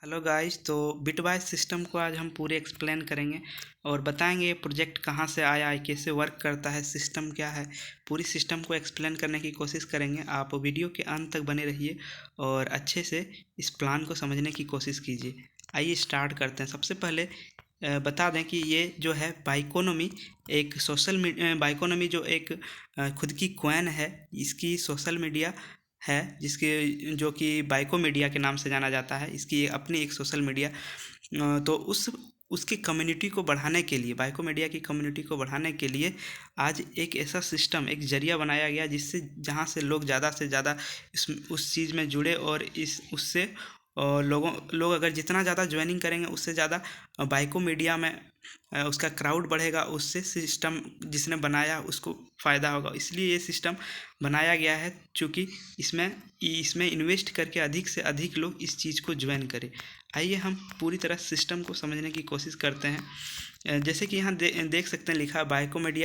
Hello guys. तो bitwise system को आज हम पूरे एक्सप्लेन करेंगे और बताएंगे ये प्रोजेक्ट कहाँ से आया है, कैसे वर्क करता है, सिस्टम क्या है। पूरी सिस्टम को एक्सप्लेन करने की कोशिश करेंगे। आप वीडियो के अंत तक बने रहिए और अच्छे से इस प्लान को समझने की कोशिश कीजिए। आइए स्टार्ट करते हैं। सबसे पहले बता दें कि ये जो है बाइकोनॉमी एक बाइकोनॉमी जो एक खुद की कॉइन है, इसकी सोशल मीडिया है जिसके जो कि बाइको मीडिया के नाम से जाना जाता है। इसकी अपनी एक सोशल मीडिया तो उसकी कम्युनिटी को बढ़ाने के लिए, बाइको मीडिया की कम्युनिटी को बढ़ाने के लिए आज एक ऐसा सिस्टम, एक जरिया बनाया गया जिससे जहाँ से लोग ज़्यादा से ज़्यादा उस चीज़ में जुड़े और उससे लोग अगर जितना ज़्यादा ज्वाइनिंग करेंगे उससे ज़्यादा बाइको मीडिया में उसका क्राउड बढ़ेगा, उससे सिस्टम जिसने बनाया उसको फ़ायदा होगा। इसलिए ये सिस्टम बनाया गया है चूँकि इसमें इसमें इन्वेस्ट करके अधिक से अधिक लोग इस चीज़ को ज्वाइन करें। आइए हम पूरी तरह सिस्टम को समझने की कोशिश करते हैं। जैसे कि यहाँ देख सकते हैं लिखा, Biconomy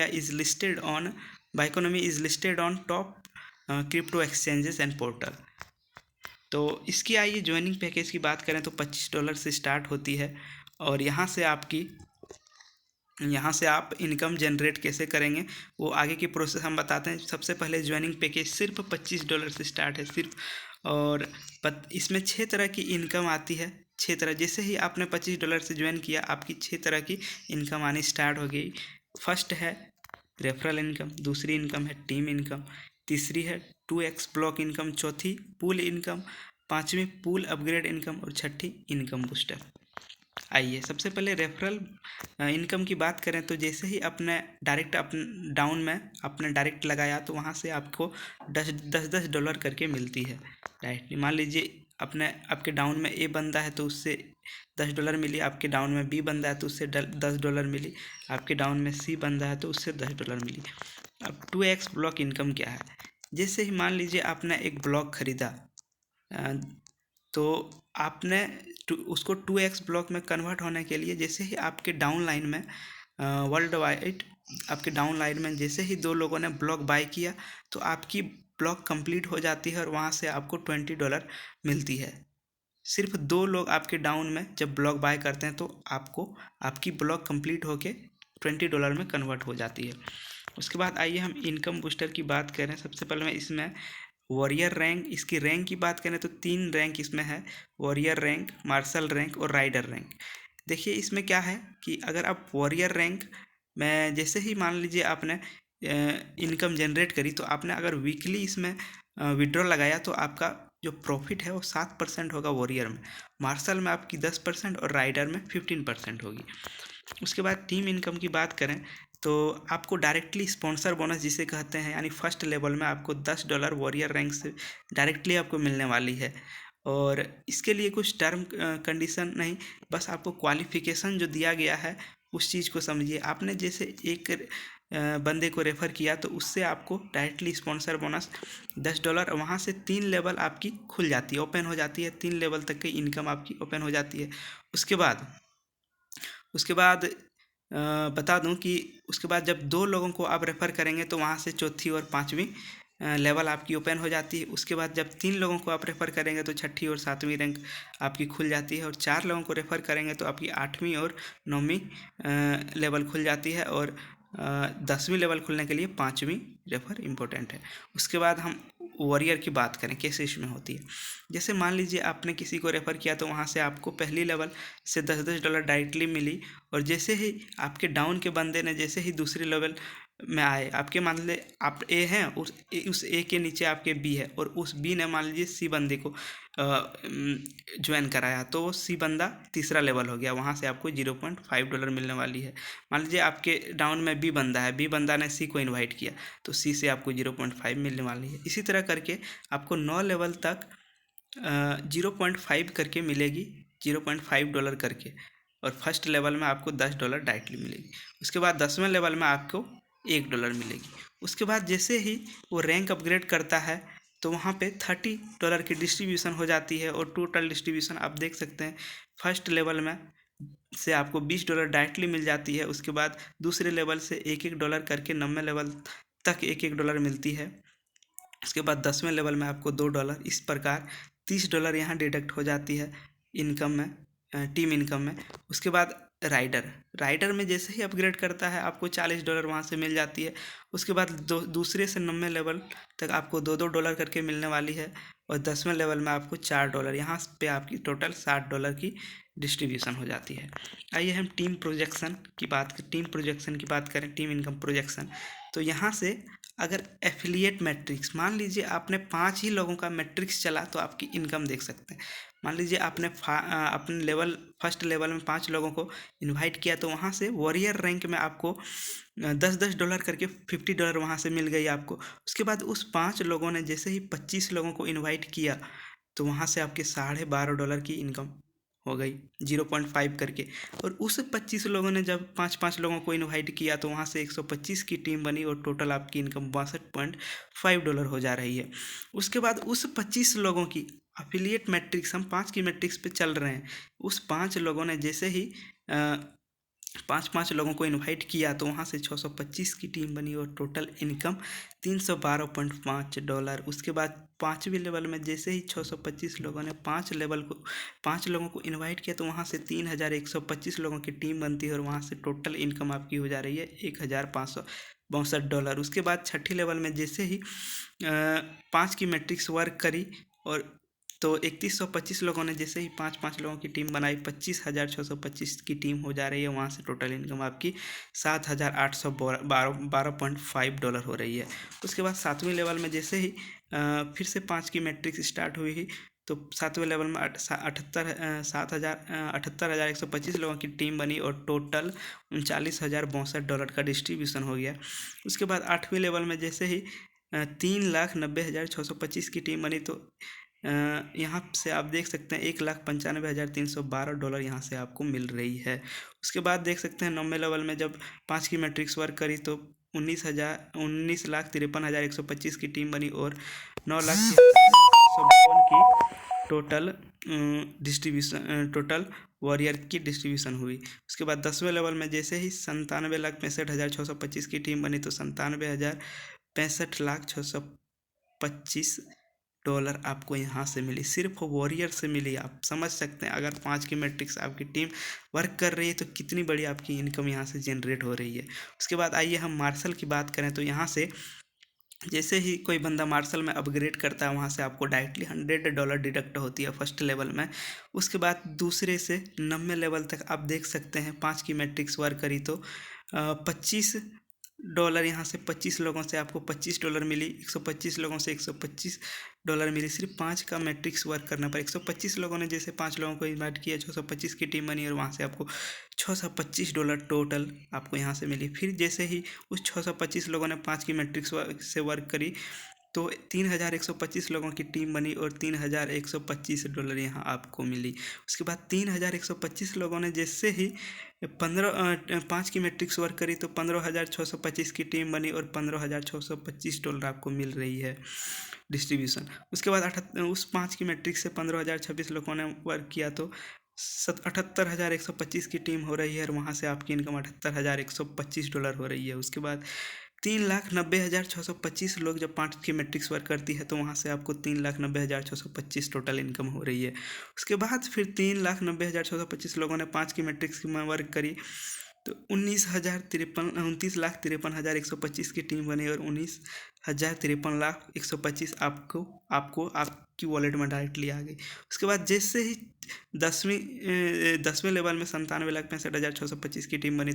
is listed on top crypto exchanges and portal. तो इसकी आइए ज्वाइनिंग पैकेज की बात करें तो $25 से स्टार्ट होती है और यहाँ से आप इनकम जनरेट कैसे करेंगे वो आगे की प्रोसेस हम बताते हैं। सबसे पहले ज्वाइनिंग पैकेज सिर्फ $25 से स्टार्ट है सिर्फ। और इसमें 6 तरह की इनकम आती है। 6 तरह, जैसे ही आपने $25 से ज्वाइन किया आपकी 6 तरह की इनकम आनी स्टार्ट हो गई। फर्स्ट है रेफरल इनकम, दूसरी इनकम है टीम इनकम, तीसरी है 2x ब्लॉक इनकम, चौथी पूल इनकम, पाँचवीं पूल अपग्रेड इनकम और छठी इनकम बूस्टर। आइए सबसे पहले रेफरल इनकम की बात करें तो जैसे ही अपने डाउन में आपने डायरेक्ट लगाया तो वहाँ से आपको $10 करके मिलती है डायरेक्टली। मान लीजिए आपके डाउन में ए बंदा है तो उससे $10 मिली, आपके डाउन में बी बंदा है तो उससे $10 मिली, आपके डाउन में सी बंदा है तो उससे $10 मिली। अब 2x ब्लॉक इनकम क्या है? जैसे ही मान लीजिए आपने एक ब्लॉक खरीदा तो आपने उसको 2x ब्लॉक में कन्वर्ट होने के लिए जैसे ही आपके डाउन लाइन में वर्ल्ड वाइड आपके डाउन लाइन में जैसे ही 2 लोगों ने ब्लॉक बाय किया तो आपकी ब्लॉक कंप्लीट हो जाती है और वहाँ से आपको $20 मिलती है। सिर्फ 2 लोग आपके डाउन में जब ब्लॉक बाय करते हैं तो आपकी ब्लॉक कंप्लीट होके $20 में कन्वर्ट हो जाती है। उसके बाद आइए हम इनकम बूस्टर की बात करें। सबसे पहले मैं इसमें वॉरियर रैंक, इसकी रैंक की बात करें तो 3 रैंक इसमें है, वॉरियर रैंक, मार्शल रैंक और राइडर रैंक। देखिए इसमें क्या है कि अगर आप वॉरियर रैंक में जैसे ही मान लीजिए आपने इनकम जनरेट करी तो आपने अगर वीकली इसमें विड्रॉ लगाया तो आपका जो प्रॉफिट है वो 7% होगा वॉरियर में, मार्शल में आपकी 10% और राइडर में 15% होगी। उसके बाद टीम इनकम की बात करें तो आपको डायरेक्टली स्पॉन्सर बोनस जिसे कहते हैं, यानी फर्स्ट लेवल में आपको $10 वॉरियर रैंक से डायरेक्टली आपको मिलने वाली है। और इसके लिए कुछ टर्म कंडीशन नहीं, बस आपको क्वालिफिकेशन जो दिया गया है उस चीज़ को समझिए। आपने जैसे एक बंदे को रेफ़र किया तो उससे आपको डायरेक्टली स्पॉन्सर बोनस $10, वहाँ से 3 लेवल आपकी खुल जाती है, ओपन हो जाती है, 3 लेवल तक की इनकम आपकी ओपन हो जाती है। उसके बाद बता दूं कि उसके बाद जब 2 लोगों को आप रेफ़र करेंगे तो वहाँ से चौथी और पाँचवीं लेवल आपकी ओपन हो जाती है। उसके बाद जब 3 लोगों को आप रेफ़र करेंगे तो छठी और सातवीं रैंक आपकी खुल जाती है और 4 लोगों को रेफ़र करेंगे तो आपकी 8वीं और 9वीं लेवल खुल जाती है और 10वीं लेवल खुलने के लिए 5वीं रेफ़र इम्पोर्टेंट है। उसके बाद हम वॉरियर की बात करें कैसे इसमें होती है। जैसे मान लीजिए आपने किसी को रेफ़र किया तो वहाँ से आपको पहली लेवल से $10 डायरेक्टली मिली और जैसे ही आपके डाउन के बंदे ने जैसे ही दूसरे लेवल में आए, आपके मान लीजिए आप ए हैं, उस ए के नीचे आपके बी है और उस बी ने मान लीजिए सी बंदे को ज्वाइन कराया तो वो सी बंदा तीसरा लेवल हो गया, वहाँ से आपको $0.5 मिलने वाली है। मान लीजिए आपके डाउन में बी बंदा है, बी बंदा ने सी को इन्वाइट किया तो सी से आपको 0.5 मिलने वाली है। इसी तरह करके आपको 9 लेवल तक 0.5 करके मिलेगी, $0.5 करके, और फर्स्ट लेवल में आपको $10 डायरेक्टली मिलेगी। उसके बाद 10वें लेवल में आपको $1 मिलेगी। उसके बाद जैसे ही वो रैंक अपग्रेड करता है तो वहाँ पे $30 की डिस्ट्रीब्यूशन हो जाती है और टोटल डिस्ट्रीब्यूशन आप देख सकते हैं। फर्स्ट लेवल में से आपको $20 डायरेक्टली मिल जाती है। उसके बाद दूसरे लेवल से $1 करके 9वें लेवल तक $1 मिलती है। उसके बाद 10वें लेवल में आपको $2, इस प्रकार $30 यहाँ डिडक्ट हो जाती है। इनकम में, टीम इनकम में। उसके बाद राइडर में जैसे ही अपग्रेड करता है आपको $40 वहाँ से मिल जाती है। उसके बाद दूसरे से 90 लेवल तक आपको $2 करके मिलने वाली है, और 10वें लेवल में आपको $4, यहाँ पे आपकी टोटल $60 की डिस्ट्रीब्यूशन हो जाती है। आइए हम टीम प्रोजेक्शन की बात करें, टीम इनकम प्रोजेक्शन। तो यहाँ से अगर एफिलिएट मैट्रिक्स, मान लीजिए आपने 5 ही लोगों का मैट्रिक्स चला तो आपकी इनकम देख सकते हैं। मान लीजिए आपने अपने फर्स्ट लेवल में 5 लोगों को इनवाइट किया, तो वहाँ से वॉरियर रैंक में आपको $10 करके $50 वहाँ से मिल गई आपको। उसके बाद उस 5 लोगों ने जैसे ही 25 लोगों को इनवाइट किया, तो वहाँ से आपके $12.5 की इनकम हो गई 0.5 करके। और उस 25 लोगों ने जब 5-5 लोगों को इनवाइट किया, तो वहाँ से 125 की टीम बनी, और टोटल आपकी इनकम $62.5 हो जा रही है। उसके बाद उस 25 लोगों की अफिलिएट मैट्रिक्स, हम 5 की मैट्रिक्स पे चल रहे हैं, उस 5 लोगों ने जैसे ही 5-5 लोगों को इनवाइट किया, तो वहाँ से 625 की टीम बनी, और टोटल इनकम $312.5। उसके बाद 5वीं लेवल में जैसे ही 625 लोगों ने 5 लोगों को इनवाइट किया, तो वहाँ से 3125 लोगों की टीम बनती है, और वहाँ से टोटल इनकम आपकी हो जा रही है $1562। उसके बाद 6ठी लेवल में जैसे ही 5 की मैट्रिक्स वर्क करी, और तो 3125 लोगों ने जैसे ही 5-5 लोगों की टीम बनाई, 25,625 की टीम हो जा रही है। वहाँ से टोटल इनकम आपकी $7,812.5 हो रही है। उसके बाद 7वीं लेवल में जैसे ही फिर से 5 की मैट्रिक्स स्टार्ट हुई ही, तो 7वें लेवल में 78,125 लोगों की टीम बनी, और टोटल $39,062 का डिस्ट्रीब्यूशन हो गया। उसके बाद 8वीं लेवल में जैसे ही 3,90,625 की टीम बनी, तो यहाँ से आप देख सकते हैं $1,95,312 यहाँ से आपको मिल रही है। उसके बाद देख सकते हैं 9वें लेवल में जब 5 की मैट्रिक्स वर्क करी, तो 19,53,125 की टीम बनी, और 9,53,152 की टोटल वॉरियर की डिस्ट्रीब्यूशन हुई। उसके बाद 10वें लेवल में जैसे ही 97,65,625 की टीम बनी, तो $97,65,625 आपको यहाँ से मिली, सिर्फ वॉरियर से मिली। आप समझ सकते हैं अगर 5 की मैट्रिक्स आपकी टीम वर्क कर रही है तो कितनी बड़ी आपकी इनकम यहाँ से जनरेट हो रही है। उसके बाद आइए हम मार्शल की बात करें, तो यहाँ से जैसे ही कोई बंदा मार्शल में अपग्रेड करता है, वहाँ से आपको डायरेक्टली $100 डिडक्ट होती है फर्स्ट लेवल में। उसके बाद दूसरे से 90 लेवल तक आप देख सकते हैं 5 की मैट्रिक्स वर्क करी, तो $25 यहाँ से 25 लोगों से आपको $25 मिली, 125 लोगों से $125 मिली। सिर्फ 5 का मैट्रिक्स वर्क करने पर 125 लोगों ने जैसे 5 लोगों को इन्वाइट किया, 625 की टीम बनी, और वहाँ से आपको $625 टोटल आपको यहाँ से मिली। फिर जैसे ही उस 625 लोगों ने 5 की मैट्रिक्स से वर्क करी, तो 3,125 लोगों की टीम बनी, और $3,125 यहाँ आपको मिली। उसके बाद 3,125 लोगों ने जैसे ही 5 की मैट्रिक्स वर्क करी, तो 15,625 की टीम बनी, और $15,625 आपको मिल रही है डिस्ट्रीब्यूशन। उसके बाद उस 5 की मैट्रिक्स से 15,026 लोगों ने वर्क किया, तो 78,125 की टीम हो रही है, और वहाँ से आपकी इनकम $78,125 हो रही है। उसके बाद 3,90,625 लोग जब 5 की मैट्रिक्स वर्क करती है, तो वहाँ से आपको 3,90,625 टोटल इनकम हो रही है। उसके बाद फिर 3,90,625 लोगों ने 5 की मैट्रिक्स में वर्क करी, तो 29,53,125 की टीम बनी, और 19,53,125 आपकी वॉलेट में डायरेक्टली आ गई। उसके बाद जैसे ही 10वें लेवल में 97,65,625 की टीम बनी,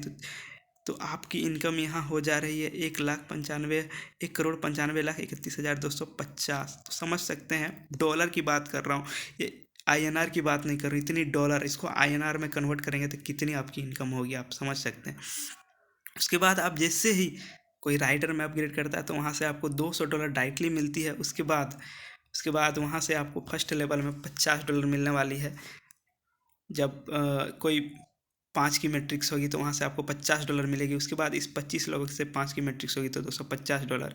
तो आपकी इनकम यहाँ हो जा रही है 1,95,31,3250। तो समझ सकते हैं, डॉलर की बात कर रहा हूँ, ये INR की बात नहीं कर रही, इतनी डॉलर, इसको INR में कन्वर्ट करेंगे तो कितनी आपकी इनकम होगी, आप समझ सकते हैं। उसके बाद आप जैसे ही कोई राइडर में अपग्रेड करता है, तो वहाँ से आपको $200 डायरेक्टली मिलती है। उसके बाद वहाँ से आपको फर्स्ट लेवल में $50 मिलने वाली है। जब कोई 5 की मैट्रिक्स होगी, तो वहाँ से आपको $50 मिलेगी। उसके बाद इस 25 लोगों से 5 की मैट्रिक्स होगी, तो $250,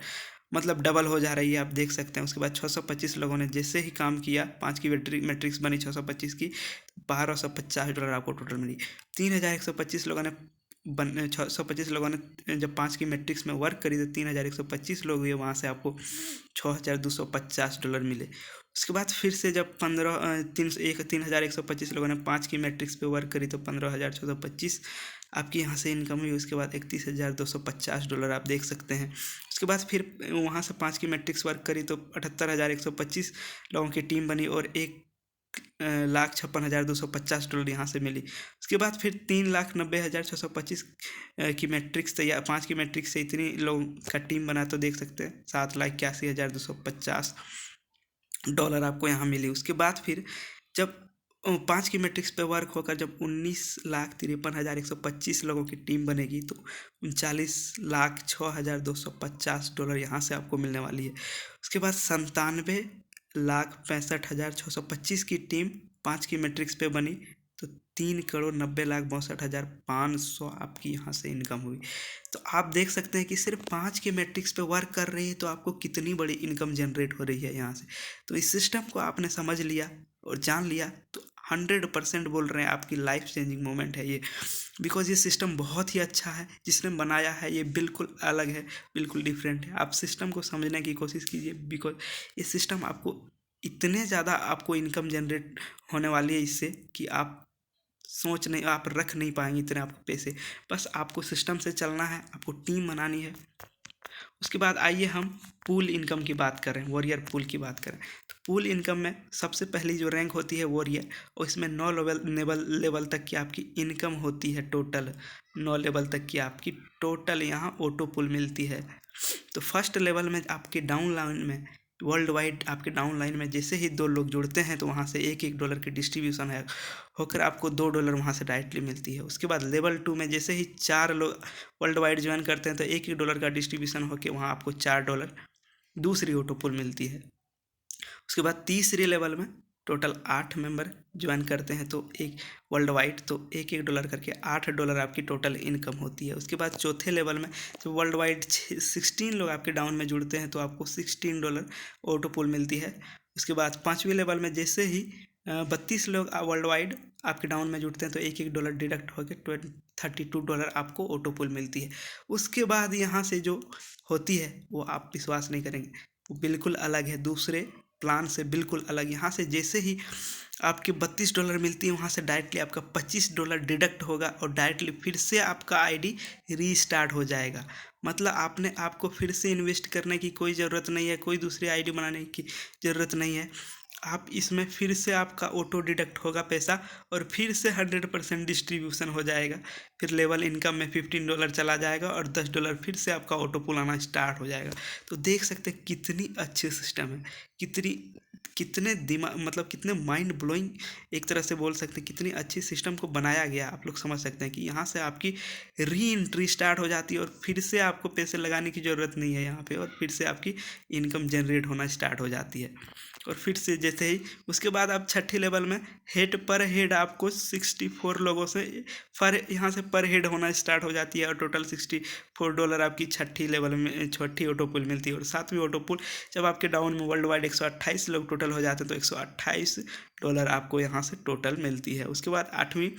मतलब डबल हो जा रही है, आप देख सकते हैं। उसके बाद 625 लोगों ने जैसे ही काम किया, 5 की मैट्रिक्स बनी 625 की, $1,250 आपको टोटल मिली। 3,125 लोगों ने 625 लोगों ने जब 5 की मैट्रिक्स में वर्क करी तो 3125 लोग हुए, वहाँ से आपको $6250 मिले। उसके बाद फिर से जब 3125 लोगों ने 5 की मैट्रिक्स पे वर्क करी तो 15,625 आपकी यहाँ से इनकम हुई। उसके बाद $31,250 आप देख सकते हैं। उसके बाद फिर वहाँ से 5 की मैट्रिक्स वर्क करी तो 78,125 लोगों की टीम बनी और 1,56,250 यहाँ से मिली। उसके बाद फिर 3,90,625 की मैट्रिक्स तैयार, 5 की मैट्रिक्स से इतनी लोगों का टीम बना तो देख सकते हैं $7,81,250 आपको यहाँ मिली। उसके बाद फिर जब 5 की मैट्रिक्स पे वर्क होकर जब 19,53,125 लोगों की टीम बनेगी तो $39,06,250 यहाँ से आपको मिलने वाली है। उसके बाद 97,65,625 की टीम 5 की मैट्रिक्स पे बनी तो 3,90,62,500 आपकी यहाँ से इनकम हुई। तो आप देख सकते हैं कि सिर्फ 5 के मैट्रिक्स पे वर्क कर रही है तो आपको कितनी बड़ी इनकम जनरेट हो रही है यहाँ से। तो इस सिस्टम को आपने समझ लिया और जान लिया तो 100% बोल रहे हैं आपकी लाइफ चेंजिंग मोमेंट है ये, बिकॉज ये सिस्टम बहुत ही अच्छा है। जिसने बनाया है ये बिल्कुल अलग है, बिल्कुल डिफरेंट है। आप सिस्टम को समझने की कोशिश कीजिए, बिकॉज ये सिस्टम आपको इतने ज़्यादा आपको इनकम जनरेट होने वाली है इससे कि आप आप रख नहीं पाएंगे इतने आपको पैसे। बस आपको सिस्टम से चलना है, आपको टीम बनानी है। उसके बाद आइए हम पूल इनकम की बात करें, वॉरियर पूल की बात करें। तो पूल इनकम में सबसे पहली जो रैंक होती है वॉरियर, और इसमें 9 लेवल तक की आपकी इनकम होती है। टोटल 9 लेवल तक की आपकी टोटल यहाँ ऑटो पुल मिलती है। तो फर्स्ट लेवल में आपके डाउन लाइन में, वर्ल्ड वाइड आपके डाउन लाइन में जैसे ही 2 लोग जुड़ते हैं तो वहाँ से $1 की डिस्ट्रीब्यूशन है होकर आपको $2 वहाँ से डायरेक्टली मिलती है। उसके बाद लेवल 2 में जैसे ही 4 लोग वर्ल्ड वाइड ज्वाइन करते हैं तो $1 का डिस्ट्रीब्यूशन होकर वहाँ आपको $4 दूसरी ऑटो पुल मिलती है। उसके बाद तीसरे लेवल में टोटल 8 मेंबर ज्वाइन करते हैं तो एक वर्ल्ड वाइड तो $1 करके $8 आपकी टोटल इनकम होती है। उसके बाद चौथे लेवल में जब वर्ल्ड वाइड 16 लोग आपके डाउन में जुड़ते हैं तो आपको $16 ऑटो पुल मिलती है। उसके बाद 5वीं लेवल में जैसे ही 32 लोग वर्ल्ड वाइड आपके डाउन में जुड़ते हैं तो $1 डिडक्ट होकर $32 आपको ऑटो पुल मिलती है। उसके बाद यहाँ से जो होती है वो आप विश्वास नहीं करेंगे, वो बिल्कुल अलग है, दूसरे प्लान से बिल्कुल अलग। यहाँ से जैसे ही आपके $32 मिलती है वहाँ से डायरेक्टली आपका $25 डिडक्ट होगा और डायरेक्टली फिर से आपका आईडी रीस्टार्ट हो जाएगा। मतलब आपने आपको फिर से इन्वेस्ट करने की कोई ज़रूरत नहीं है, कोई दूसरी आईडी बनाने की ज़रूरत नहीं है। आप इसमें फिर से आपका ऑटो डिडक्ट होगा पैसा और फिर से 100% डिस्ट्रीब्यूशन हो जाएगा। फिर लेवल इनकम में $15 चला जाएगा और $10 फिर से आपका ऑटो पुल आना स्टार्ट हो जाएगा। तो देख सकते हैं कितनी अच्छी सिस्टम है, कितने दिमाग, मतलब कितने माइंड ब्लोइंग एक तरह से बोल सकते हैं, कितनी अच्छी सिस्टम को बनाया गया। आप लोग समझ सकते हैं कि यहाँ से आपकी री एंट्री स्टार्ट हो जाती है और फिर से आपको पैसे लगाने की ज़रूरत नहीं है यहाँ पे, और फिर से आपकी इनकम जनरेट होना स्टार्ट हो जाती है। और फिर से जैसे ही उसके बाद आप छठी लेवल में पर हेड आपको 64 लोगों से यहाँ से पर हेड होना स्टार्ट हो जाती है और टोटल $64 आपकी छठी लेवल में छठी ऑटो पुल मिलती है। और 7वीं ऑटो पुल जब आपके डाउन में वर्ल्ड वाइड 128 लोग टोटल हो जाते हैं तो $128 आपको यहाँ से टोटल मिलती है। उसके बाद 8वीं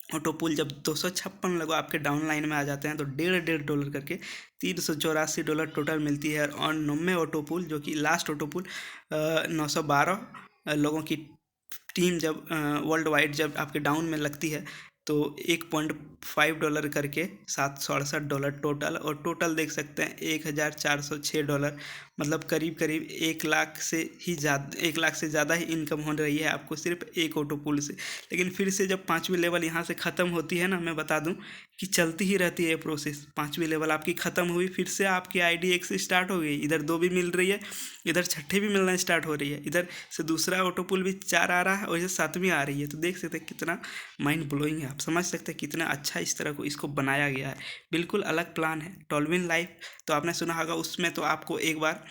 ऑटो पुल जब 256 लोग आपके डाउन लाइन में आ जाते हैं तो $1.5 करके $384 टोटल मिलती है। और 9वें ऑटो पुल जो कि लास्ट ऑटो पुल 912 लोगों की टीम जब वर्ल्ड वाइड जब आपके डाउन में लगती है तो $1.5 करके $768 टोटल, और टोटल देख सकते हैं $1,406, मतलब करीब 1 लाख से ज़्यादा ही इनकम हो रही है आपको सिर्फ एक ऑटो पुल से। लेकिन फिर से जब 5वीं लेवल यहाँ से ख़त्म होती है ना, मैं बता दूं कि चलती ही रहती है प्रोसेस। 5वीं लेवल आपकी ख़त्म हुई, फिर से आपकी आईडी 1 से स्टार्ट हो गई, इधर 2 भी मिल रही है, इधर छठी भी मिलना स्टार्ट हो रही है, इधर से दूसरा ऑटो पुल भी 4 आ रहा है और इधर 7वीं आ रही है। तो देख सकते हैं कितना माइंड ब्लोइंग है, आप समझ सकते हैं कितना अच्छा इस तरह को इसको बनाया गया है। बिल्कुल अलग प्लान है। टोलविन लाइफ तो आपने सुना होगा, उसमें तो आपको एक बार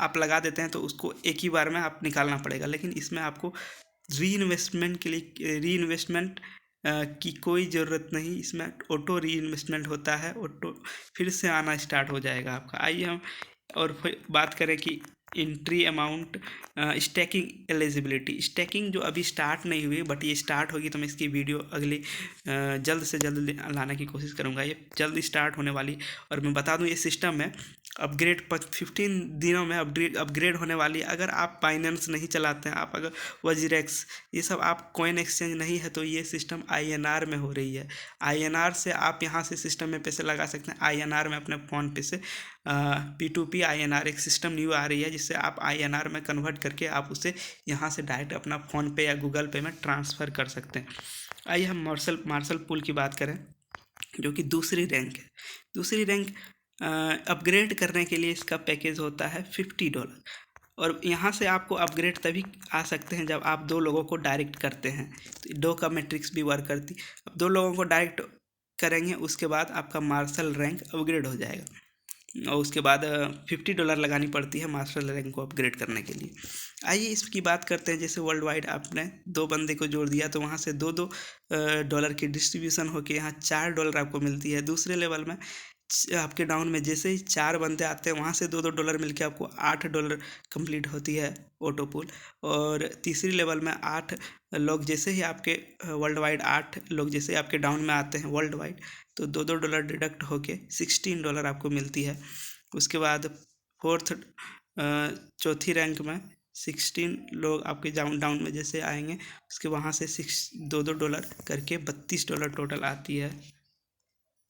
आप लगा देते हैं तो उसको एक ही बार में आप निकालना पड़ेगा, लेकिन इसमें आपको री इन्वेस्टमेंट की कोई ज़रूरत नहीं। इसमें ऑटो री इन्वेस्टमेंट होता है, ऑटो फिर से आना स्टार्ट हो जाएगा आपका। आइए हम और फिर बात करें कि entry amount, stacking eligibility. Stacking जो अभी स्टार्ट नहीं हुई बट ये स्टार्ट होगी, तो मैं इसकी वीडियो अगली जल्द से जल्द लाने की कोशिश करूँगा। ये जल्द स्टार्ट होने वाली। और मैं बता दूँ ये सिस्टम है अपग्रेड 15 दिनों में अपग्रेड होने वाली है। अगर आप बाइनेंस नहीं चलाते हैं, आप अगर वजीरेक्स ये सब आप कॉइन एक्सचेंज नहीं है, तो ये सिस्टम INR में हो रही है। INR से आप यहाँ से सिस्टम में पैसे लगा सकते हैं। INR में अपने फ़ोन पे से P2P INR एक सिस्टम न्यू आ रही है, जिससे आप INR में कन्वर्ट करके आप उसे यहाँ से डायरेक्ट अपना फ़ोन पे या गूगल पे में ट्रांसफ़र कर सकते हैं। आइए हम मार्शल पूल की बात करें, जो कि दूसरी रैंक है। दूसरी रैंक अपग्रेड करने के लिए इसका पैकेज होता है $50। और यहाँ से आपको अपग्रेड तभी आ सकते हैं जब आप 2 लोगों को डायरेक्ट करते हैं, तो 2 का मैट्रिक्स भी वर्क करती। अब 2 लोगों को डायरेक्ट करेंगे, उसके बाद आपका मार्शल रैंक अपग्रेड हो जाएगा। और उसके बाद $50 लगानी पड़ती है मार्शल रैंक को अपग्रेड करने के लिए। आइए इसकी बात करते हैं। जैसे वर्ल्ड वाइड आपने 2 बंदे को जोड़ दिया, तो वहाँ से $2 डॉलर की डिस्ट्रीब्यूशन होकर यहाँ $4 आपको मिलती है। दूसरे लेवल में आपके डाउन में जैसे ही 4 बंदे आते हैं, वहाँ से $2 मिलके आपको $8 कंप्लीट होती है ऑटो पुल। और तीसरी लेवल में 8 लोग जैसे ही आपके वर्ल्ड वाइड 8 लोग जैसे ही आपके डाउन में आते हैं वर्ल्ड वाइड, तो $2 डिडक्ट होके $16 आपको मिलती है। उसके बाद चौथी रैंक में 16 लोग आपके डाउन में जैसे आएंगे, उसके वहाँ से $2 करके $32 टोटल आती है।